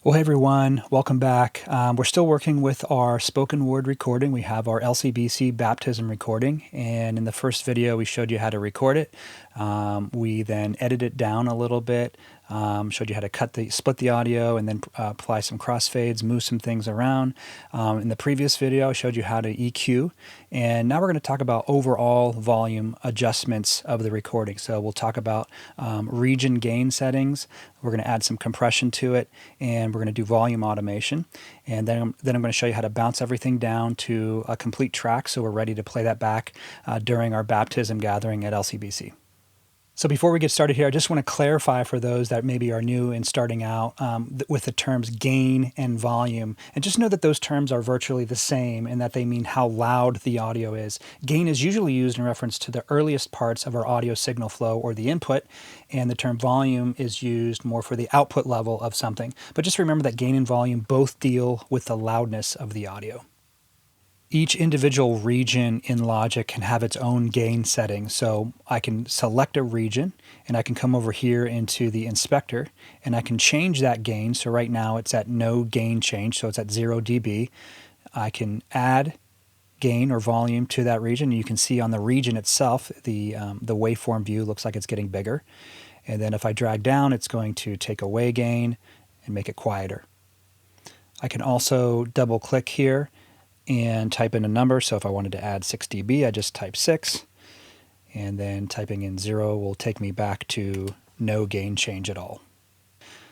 Well, hey everyone, welcome back. We're still working with our spoken word recording. We have our LCBC baptism recording, and in the first video we showed you how to record it. We then edited it down a little bit, showed you how to split the audio and then apply some crossfades, move some things around. In the previous video I showed you how to EQ, and now we're going to talk about overall volume adjustments of the recording. So we'll talk about region gain settings. We're going to add some compression to it, and we're going to do volume automation. And then I'm going to show you how to bounce everything down to a complete track so we're ready to play that back during our baptism gathering at LCBC. So before we get started here, I just want to clarify for those that maybe are new and starting out with the terms gain and volume. And just know that those terms are virtually the same and that they mean how loud the audio is. Gain is usually used in reference to the earliest parts of our audio signal flow or the input, and the term volume is used more for the output level of something. But just remember that gain and volume both deal with the loudness of the audio. Each individual region in Logic can have its own gain setting. So I can select a region and I can come over here into the inspector and I can change that gain. So right now it's at no gain change, so it's at 0 dB. I can add gain or volume to that region. You can see on the region itself, the waveform view looks like it's getting bigger. And then if I drag down, it's going to take away gain and make it quieter. I can also double click here and type in a number. So if I wanted to add 6 dB, I just type 6, and then typing in 0 will take me back to no gain change at all.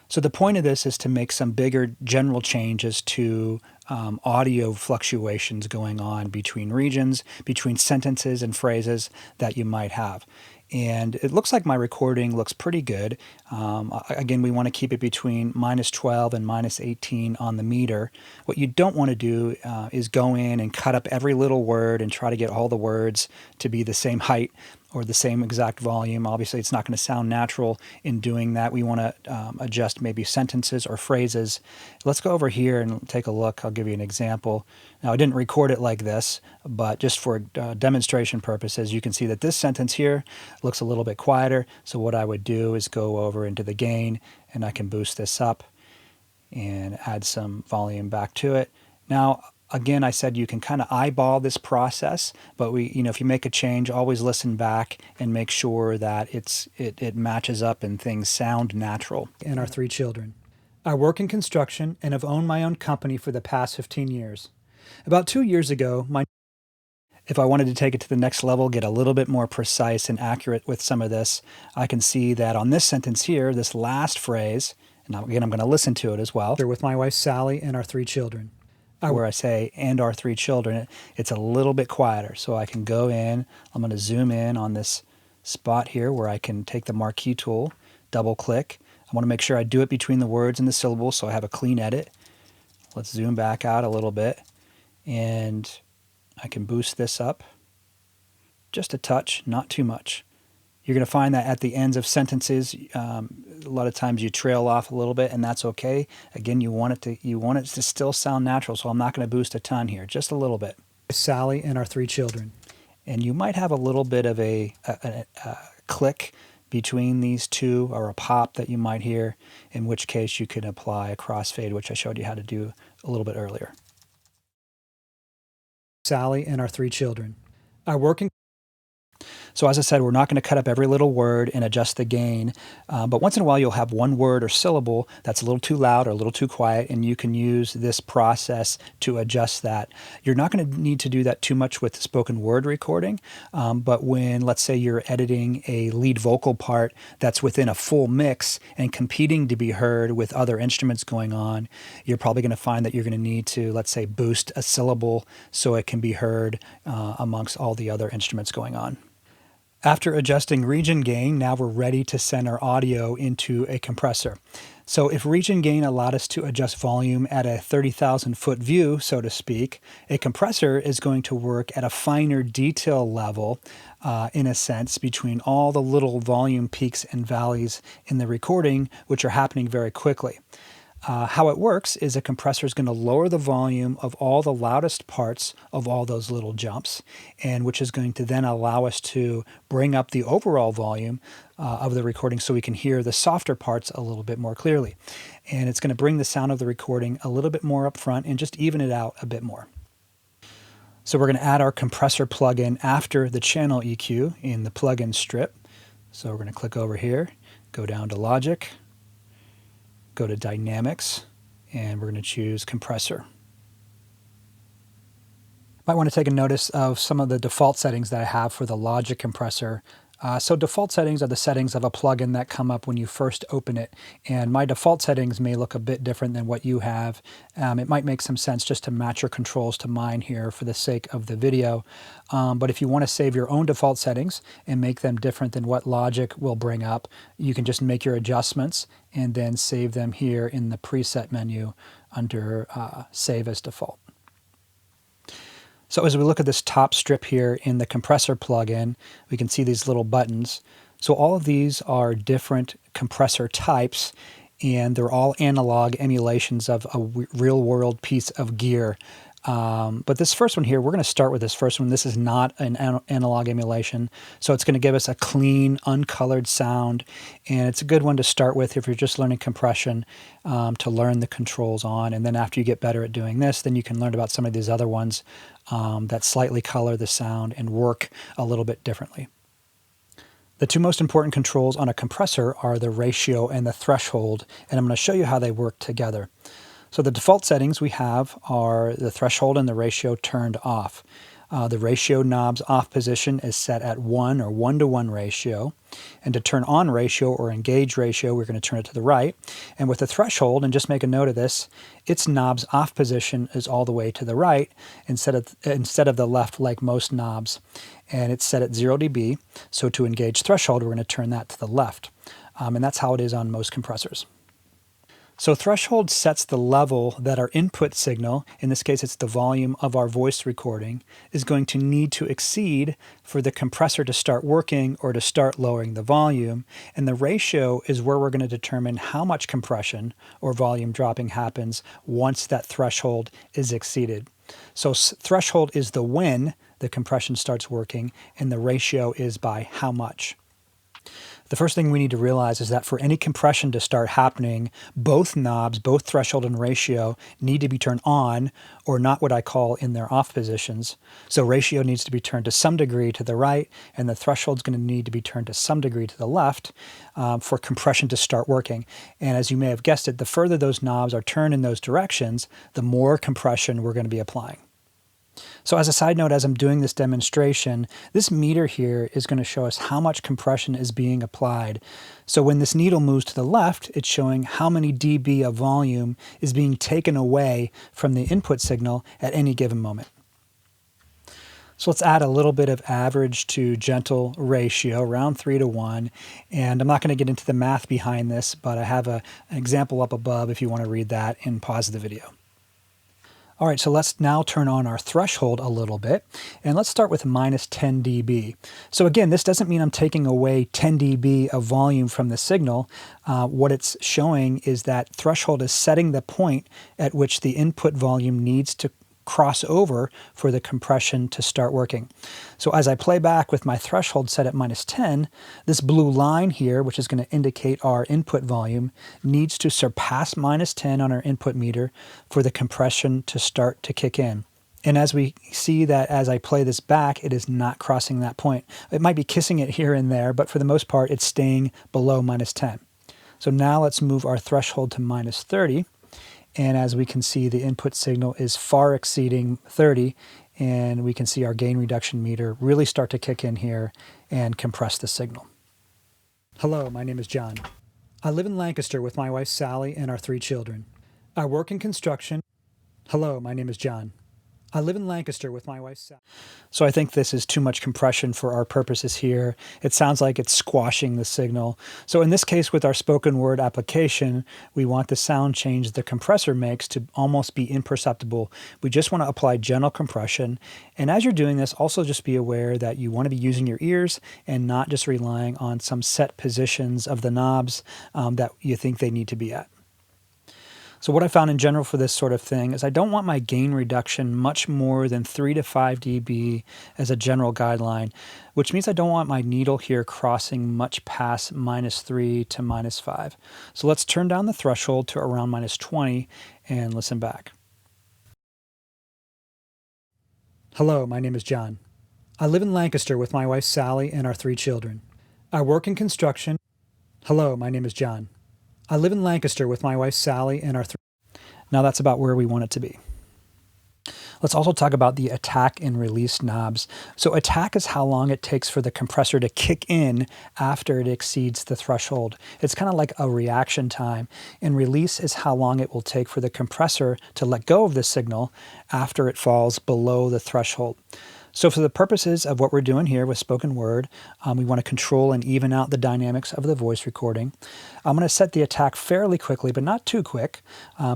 So the point of this is to make some bigger general changes to audio fluctuations going on between regions, between sentences and phrases that you might have. And it looks like my recording looks pretty good. Again, we want to keep it between -12 and -18 on the meter. What you don't want to do is go in and cut up every little word and try to get all the words to be the same height or the same exact volume. Obviously, it's not going to sound natural in doing that. We want to adjust maybe sentences or phrases. Let's go over here and take a look. I'll give you an example. Now, I didn't record it like this, but just for demonstration purposes, you can see that this sentence here looks a little bit quieter. So what I would do is go over into the gain, and I can boost this up and add some volume back to it. Now, again, I said you can kind of eyeball this process, but if you make a change, always listen back and make sure that it matches up and things sound natural. And our 3 children. I work in construction and have owned my own company for the past 15 years. About 2 years ago, if I wanted to take it to the next level, get a little bit more precise and accurate with some of this, I can see that on this sentence here, this last phrase, and again, I'm going to listen to it as well. With my wife, Sally, and our 3 children. Where I say, and our 3 children, it's a little bit quieter. So I can go in, I'm going to zoom in on this spot here where I can take the marquee tool, double click. I want to make sure I do it between the words and the syllables so I have a clean edit. Let's zoom back out a little bit, and I can boost this up just a touch, not too much. You're going to find that at the ends of sentences, a lot of times you trail off a little bit, and that's okay. Again, you want it to still sound natural, so I'm not going to boost a ton here, just a little bit. Sally and our 3 children. And you might have a little bit of a click between these two, or a pop that you might hear, in which case you can apply a crossfade, which I showed you how to do a little bit earlier. Sally and our 3 children. I work in So as I said, we're not going to cut up every little word and adjust the gain, but once in a while you'll have one word or syllable that's a little too loud or a little too quiet, and you can use this process to adjust that. You're not going to need to do that too much with spoken word recording, but when, let's say, you're editing a lead vocal part that's within a full mix and competing to be heard with other instruments going on, you're probably going to find that you're going to need to, let's say, boost a syllable so it can be heard amongst all the other instruments going on. After adjusting region gain, now we're ready to send our audio into a compressor. So if region gain allowed us to adjust volume at a 30,000 foot view, so to speak, a compressor is going to work at a finer detail level, in a sense, between all the little volume peaks and valleys in the recording, which are happening very quickly. How it works is a compressor is going to lower the volume of all the loudest parts of all those little jumps, and which is going to then allow us to bring up the overall volume of the recording so we can hear the softer parts a little bit more clearly. And it's going to bring the sound of the recording a little bit more up front and just even it out a bit more. So we're going to add our compressor plugin after the channel EQ in the plugin strip. So we're going to click over here, go down to Logic, go to Dynamics, and we're going to choose Compressor. Might want to take a notice of some of the default settings that I have for the Logic compressor. So default settings are the settings of a plugin that come up when you first open it, and my default settings may look a bit different than what you have. It might make some sense just to match your controls to mine here for the sake of the video. But if you want to save your own default settings and make them different than what Logic will bring up, you can just make your adjustments and then save them here in the preset menu under Save as Default. So as we look at this top strip here in the compressor plugin, we can see these little buttons. So all of these are different compressor types, and they're all analog emulations of a real-world piece of gear. But this first one here, we're going to start with this first one. This is not an analog emulation, so it's going to give us a clean, uncolored sound, and it's a good one to start with if you're just learning compression, to learn the controls on. And then after you get better at doing this, then you can learn about some of these other ones that slightly color the sound and work a little bit differently. The two most important controls on a compressor are the ratio and the threshold, and I'm going to show you how they work together. So the default settings we have are the threshold and the ratio turned off. The ratio knob's off position is set at 1 or 1-to-1 ratio. And to turn on ratio or engage ratio, we're going to turn it to the right. And with the threshold, and just make a note of this, its knob's off position is all the way to the right instead of the left like most knobs. And it's set at 0 dB. So to engage threshold, we're going to turn that to the left. And that's how it is on most compressors. So threshold sets the level that our input signal, in this case it's the volume of our voice recording, is going to need to exceed for the compressor to start working or to start lowering the volume. And the ratio is where we're going to determine how much compression or volume dropping happens once that threshold is exceeded. So threshold is the when the compression starts working, and the ratio is by how much. The first thing we need to realize is that for any compression to start happening, both knobs, both threshold and ratio, need to be turned on, or not what I call in their off positions. So ratio needs to be turned to some degree to the right, and the threshold is going to need to be turned to some degree to the left for compression to start working. And as you may have guessed it, the further those knobs are turned in those directions, the more compression we're going to be applying. So as a side note, as I'm doing this demonstration, this meter here is going to show us how much compression is being applied. So when this needle moves to the left, it's showing how many dB of volume is being taken away from the input signal at any given moment. So let's add a little bit of average to gentle ratio, around 3-to-1. And I'm not going to get into the math behind this, but I have an example up above if you want to read that and pause the video. All right, so let's now turn on our threshold a little bit, and let's start with minus 10 dB. So again, this doesn't mean I'm taking away 10 dB of volume from the signal. What it's showing is that threshold is setting the point at which the input volume needs to cross over for the compression to start working. So as I play back with my threshold set at minus 10, this blue line here, which is going to indicate our input volume, needs to surpass minus 10 on our input meter for the compression to start to kick in. And as we see that as I play this back, it is not crossing that point. It might be kissing it here and there, but for the most part, it's staying below minus 10. So now let's move our threshold to minus 30. And as we can see, the input signal is far exceeding 30, and we can see our gain reduction meter really start to kick in here and compress the signal. Hello, my name is John. I live in Lancaster with my wife Sally and our 3 children. I work in construction. Hello, my name is John. I live in Lancaster with my wife Sally. So I think this is too much compression for our purposes here. It sounds like it's squashing the signal. So in this case, with our spoken word application, we want the sound change the compressor makes to almost be imperceptible. We just want to apply gentle compression. And as you're doing this, also just be aware that you want to be using your ears and not just relying on some set positions of the knobs that you think they need to be at. So what I found in general for this sort of thing is I don't want my gain reduction much more than 3 to 5 dB as a general guideline, which means I don't want my needle here crossing much past -3 to -5. So let's turn down the threshold to around -20 and listen back. Hello, my name is John. I live in Lancaster with my wife Sally and our 3 children. I work in construction. Hello, my name is John. I live in Lancaster with my wife Sally and our 3. Now that's about where we want it to be. Let's also talk about the attack and release knobs. So attack is how long it takes for the compressor to kick in after it exceeds the threshold. It's kind of like a reaction time. And release is how long it will take for the compressor to let go of the signal after it falls below the threshold. So for the purposes of what we're doing here with spoken word, we want to control and even out the dynamics of the voice recording. I'm going to set the attack fairly quickly, but not too quick,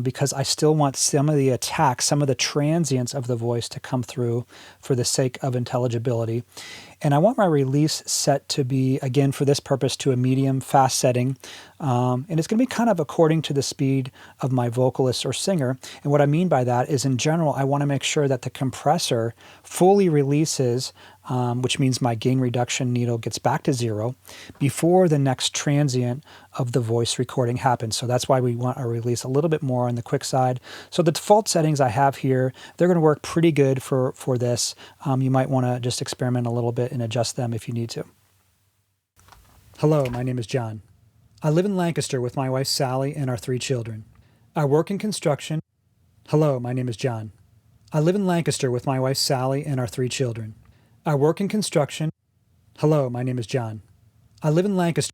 because I still want some of the attack, some of the transients of the voice to come through for the sake of intelligibility. And I want my release set to be, again, for this purpose, to a medium fast setting. And it's going to be kind of according to the speed of my vocalist or singer. And what I mean by that is, in general, I want to make sure that the compressor fully releases, which means my gain reduction needle gets back to 0 before the next transient of the voice recording happens. So that's why we want our release a little bit more on the quick side. So the default settings I have here, they're going to work pretty good for this. You might want to just experiment a little bit and adjust them if you need to. Hello, my name is John. I live in Lancaster with my wife Sally and our 3 children. I work in construction. Hello, my name is John. I live in Lancaster with my wife Sally and our 3 children. I work in construction. Hello, my name is John. I live in Lancaster.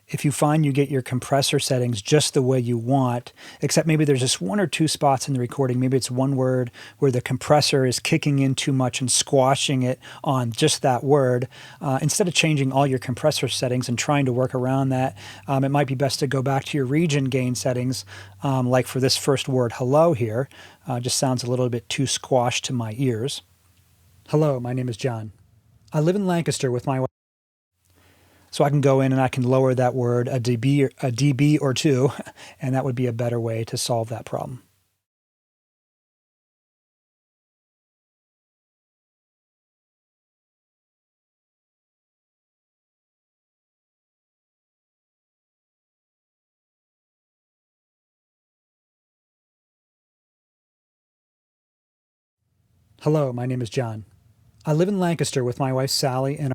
If you find you get your compressor settings just the way you want, except maybe there's just 1 or 2 spots in the recording, maybe it's one word where the compressor is kicking in too much and squashing it on just that word, instead of changing all your compressor settings and trying to work around that, it might be best to go back to your region gain settings, like for this first word, hello here, just sounds a little bit too squashed to my ears. Hello, my name is John. I live in Lancaster with my wife. So I can go in and I can lower that word a dB or 2, and that would be a better way to solve that problem. Hello, my name is John. I live in Lancaster with my wife Sally and.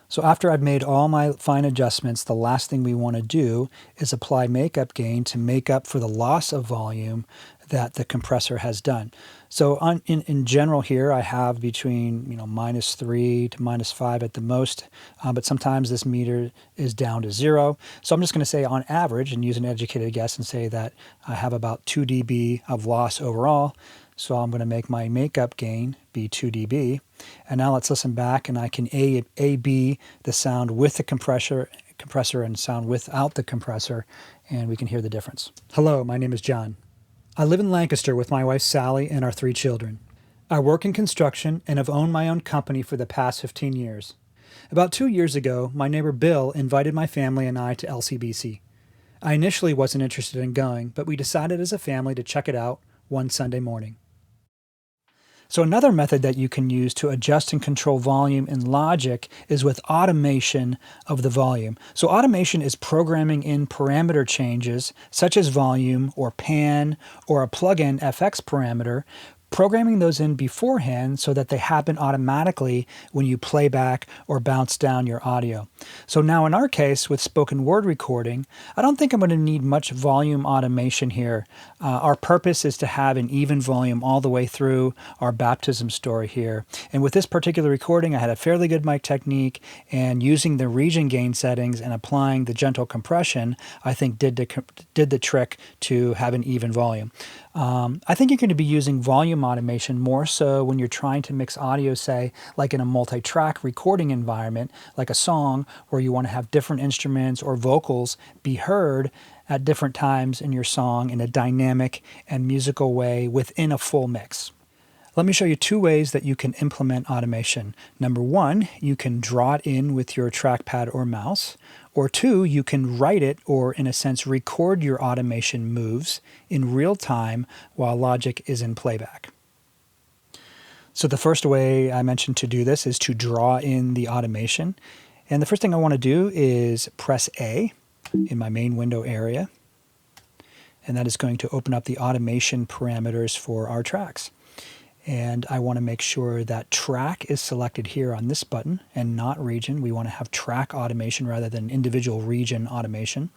So after I've made all my fine adjustments, the last thing we want to do is apply makeup gain to make up for the loss of volume that the compressor has done. So in general here, I have between -3 to -5 at the most, but sometimes this meter is down to 0. So I'm just going to say on average, and use an educated guess and say that I have about 2 dB of loss overall. So I'm going to make my makeup gain be 2 dB. And now let's listen back, and I can A/B the sound with the compressor and sound without the compressor, and we can hear the difference. Hello, my name is John. I live in Lancaster with my wife Sally and our 3 children. I work in construction and have owned my own company for the past 15 years. About 2 years ago, my neighbor Bill invited my family and I to LCBC. I initially wasn't interested in going, but we decided as a family to check it out one Sunday morning. So another method that you can use to adjust and control volume in Logic is with automation of the volume. So automation is programming in parameter changes such as volume or pan or a plug-in FX parameter, programming those in beforehand so that they happen automatically when you play back or bounce down your audio. So now in our case with spoken word recording, I don't think I'm going to need much volume automation here. Our purpose is to have an even volume all the way through our baptism story here. And with this particular recording, I had a fairly good mic technique, and using the region gain settings and applying the gentle compression, I think did the trick to have an even volume. I think you're going to be using volume automation more so when you're trying to mix audio, say, like in a multi-track recording environment, like a song where you want to have different instruments or vocals be heard at different times in your song in a dynamic and musical way within a full mix. Let me show you two ways that you can implement automation. Number one, you can draw it in with your trackpad or mouse. Or two, you can write it, or in a sense record your automation moves in real time while Logic is in playback. So the first way I mentioned to do this is to draw in the automation. And the first thing I want to do is press A in my main window area. And that is going to open up the automation parameters for our tracks. And I want to make sure that track is selected here on this button and not region. We want to have track automation rather than individual region automation.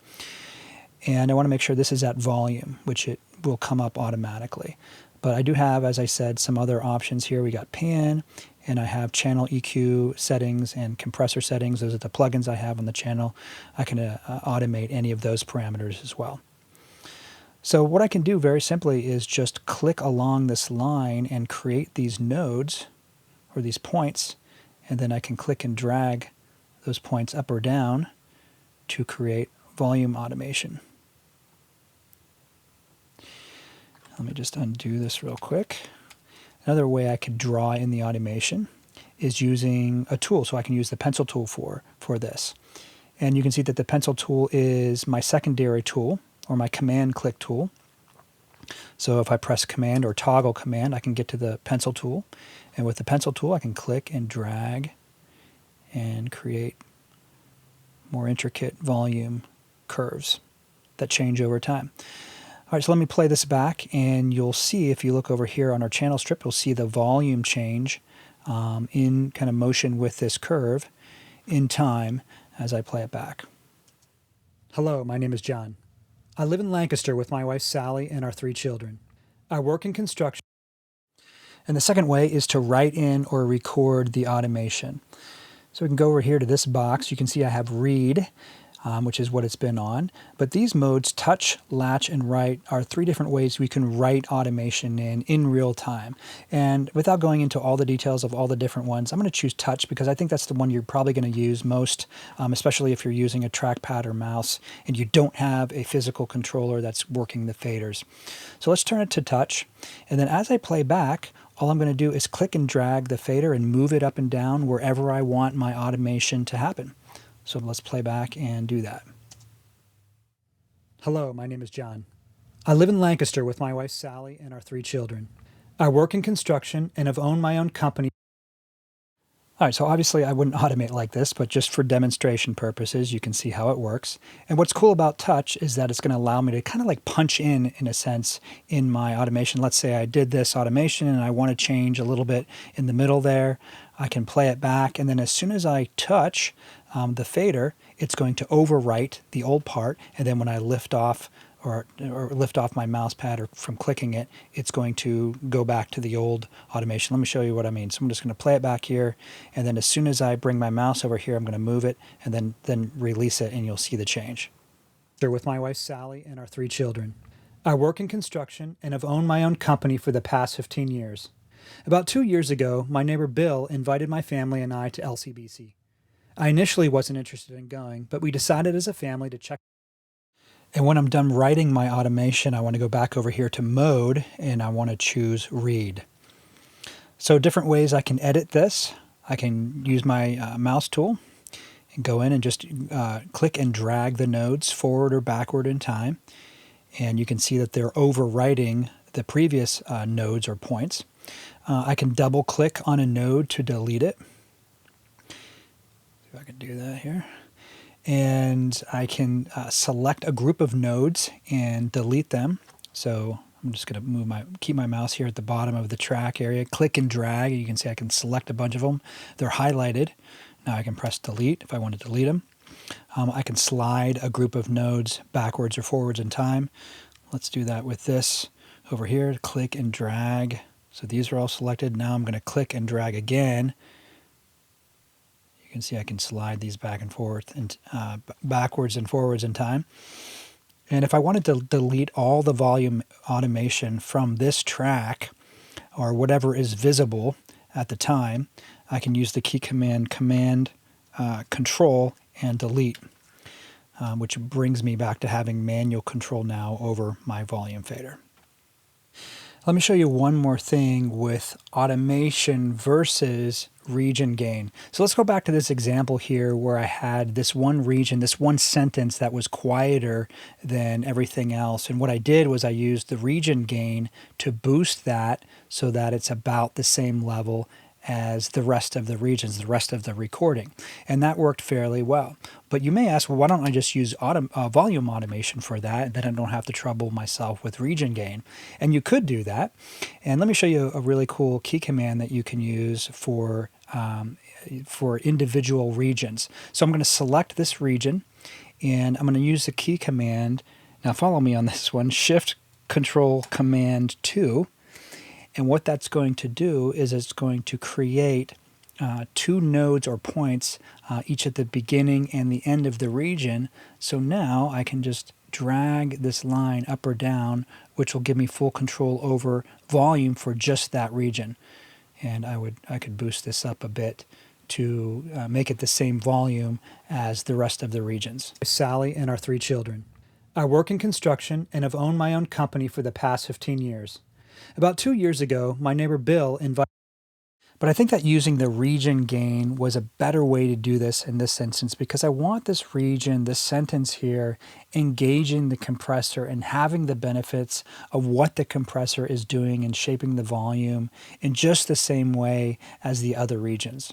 And I want to make sure this is at volume, which it will come up automatically. But I do have, as I said, some other options here. We got pan, and I have channel EQ settings and compressor settings. Those are the plugins I have on the channel. I can automate any of those parameters as well. So what I can do very simply is just click along this line and create these nodes or these points, and then I can click and drag those points up or down to create volume automation. Let me just undo this real quick. Another way I could draw in the automation is using a tool. So I can use the pencil tool for this. And you can see that the pencil tool is my secondary tool, or my command click tool. So if I press command or toggle command, I can get to the pencil tool. And with the pencil tool, I can click and drag and create more intricate volume curves that change over time. All right, so let me play this back, and you'll see, if you look over here on our channel strip, you'll see the volume change in kind of motion with this curve in time as I play it back. Hello, my name is John. I live in Lancaster with my wife Sally and our 3 children. I work in construction. And the second way is to write in or record the automation. So we can go over here to this box. You can see I have read, which is what it's been on. But these modes, touch, latch, and write, are 3 different ways we can write automation in real time. And without going into all the details of all the different ones, I'm going to choose touch because I think that's the one you're probably going to use most, especially if you're using a trackpad or mouse and you don't have a physical controller that's working the faders. So let's turn it to touch. And then as I play back, all I'm going to do is click and drag the fader and move it up and down wherever I want my automation to happen. So let's play back and do that. Hello, my name is John. I live in Lancaster with my wife Sally and our 3 children. I work in construction and have owned my own company. All right, so obviously I wouldn't automate like this, but just for demonstration purposes, you can see how it works. And what's cool about touch is that it's going to allow me to kind of like punch in a sense, in my automation. Let's say I did this automation and I want to change a little bit in the middle there. I can play it back, and then as soon as I touch the fader, it's going to overwrite the old part, and then when I lift off or lift off my mouse pad or from clicking it, it's going to go back to the old automation. Let me show you what I mean. So I'm just going to play it back here, and then as soon as I bring my mouse over here, I'm going to move it and then release it, and you'll see the change. They're with my wife Sally and our 3 children. I work in construction and have owned my own company for the past 15 years. About 2 years ago, my neighbor Bill invited my family and I to LCBC. I initially wasn't interested in going, but we decided as a family to check. And when I'm done writing my automation, I want to go back over here to mode, and I want to choose read. So different ways I can edit this. I can use my mouse tool and go in and just click and drag the nodes forward or backward in time. And you can see that they're overwriting the previous nodes or points. I can double click on a node to delete it. See if I can do that here. And I can select a group of nodes and delete them. So I'm just going to keep my mouse here at the bottom of the track area, click and drag. You can see I can select a bunch of them. They're highlighted. Now I can press delete if I want to delete them. I can slide a group of nodes backwards or forwards in time. Let's do that with this over here. Click and drag. So these are all selected. Now I'm going to click and drag again. You can see I can slide these back and forth and backwards and forwards in time. And if I wanted to delete all the volume automation from this track or whatever is visible at the time, I can use the key command Control and Delete, which brings me back to having manual control now over my volume fader. Let me show you one more thing with automation versus region gain. So let's go back to this example here where I had this one region, this one sentence that was quieter than everything else. And what I did was I used the region gain to boost that so that it's about the same level as the rest of the regions, the rest of the recording. And that worked fairly well. But you may ask, well, why don't I just use volume automation for that, and then I don't have to trouble myself with region gain? And you could do that. And let me show you a really cool key command that you can use for individual regions. So I'm going to select this region, and I'm going to use the key command. Now follow me on this one, Shift Control Command 2. And what that's going to do is it's going to create two nodes or points, each at the beginning and the end of the region. So now I can just drag this line up or down, which will give me full control over volume for just that region. And I could boost this up a bit to make it the same volume as the rest of the regions. Sally and our 3 children. I work in construction and have owned my own company for the past 15 years. About 2 years ago, my neighbor Bill invited. But I think that using the region gain was a better way to do this in this instance, because I want this region, this sentence here, engaging the compressor and having the benefits of what the compressor is doing and shaping the volume in just the same way as the other regions.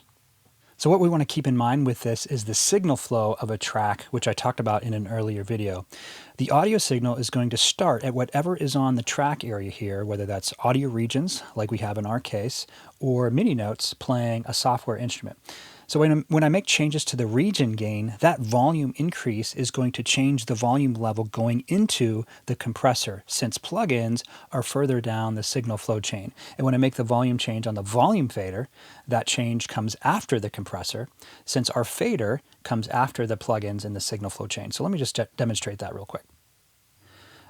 So what we want to keep in mind with this is the signal flow of a track, which I talked about in an earlier video. The audio signal is going to start at whatever is on the track area here, whether that's audio regions, like we have in our case, or MIDI notes playing a software instrument. So when I make changes to the region gain, that volume increase is going to change the volume level going into the compressor, since plugins are further down the signal flow chain. And when I make the volume change on the volume fader, that change comes after the compressor, since our fader comes after the plugins in the signal flow chain. So let me just demonstrate that real quick.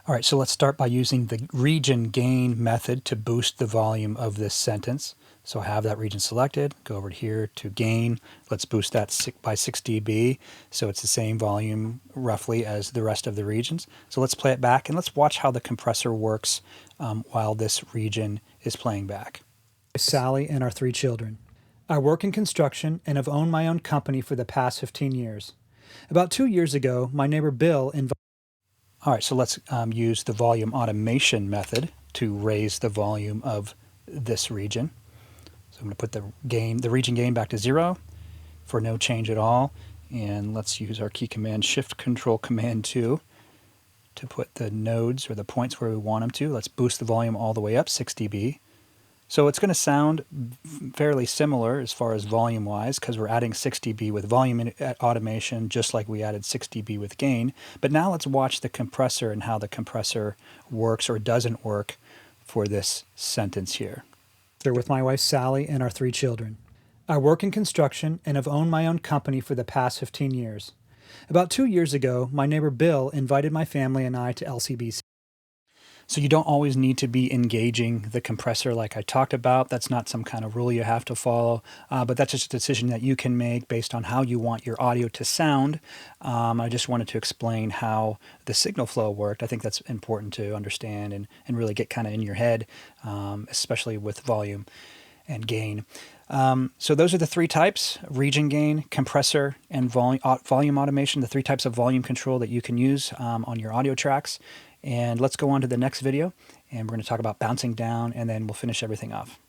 All right, so let's start by using the region gain method to boost the volume of this sentence. So I have that region selected, go over here to gain. Let's boost that by 6 dB, so it's the same volume roughly as the rest of the regions. So let's play it back and let's watch how the compressor works while this region is playing back. Sally and our 3 children. I work in construction and have owned my own company for the past 15 years. About 2 years ago, my neighbor Bill invited. All right, so let's use the volume automation method to raise the volume of this region. So I'm going to put the region gain back to 0 for no change at all. And let's use our key command, Shift Control Command 2, to put the nodes or the points where we want them to. Let's boost the volume all the way up, 6 dB. So it's going to sound fairly similar as far as volume-wise, because we're adding 6 dB with volume automation, just like we added 6 dB with gain. But now let's watch the compressor and how the compressor works or doesn't work for this sentence here. With my wife Sally and our 3 children. I work in construction and have owned my own company for the past 15 years. About 2 years ago, my neighbor Bill invited my family and I to LCBC. So you don't always need to be engaging the compressor like I talked about. That's not some kind of rule you have to follow, but that's just a decision that you can make based on how you want your audio to sound. I just wanted to explain how the signal flow worked. I think that's important to understand and really get kind of in your head, especially with volume and gain. So those are the 3 types: region gain, compressor, and volume automation, the 3 types of volume control that you can use on your audio tracks. And let's go on to the next video, and we're going to talk about bouncing down, and then we'll finish everything off.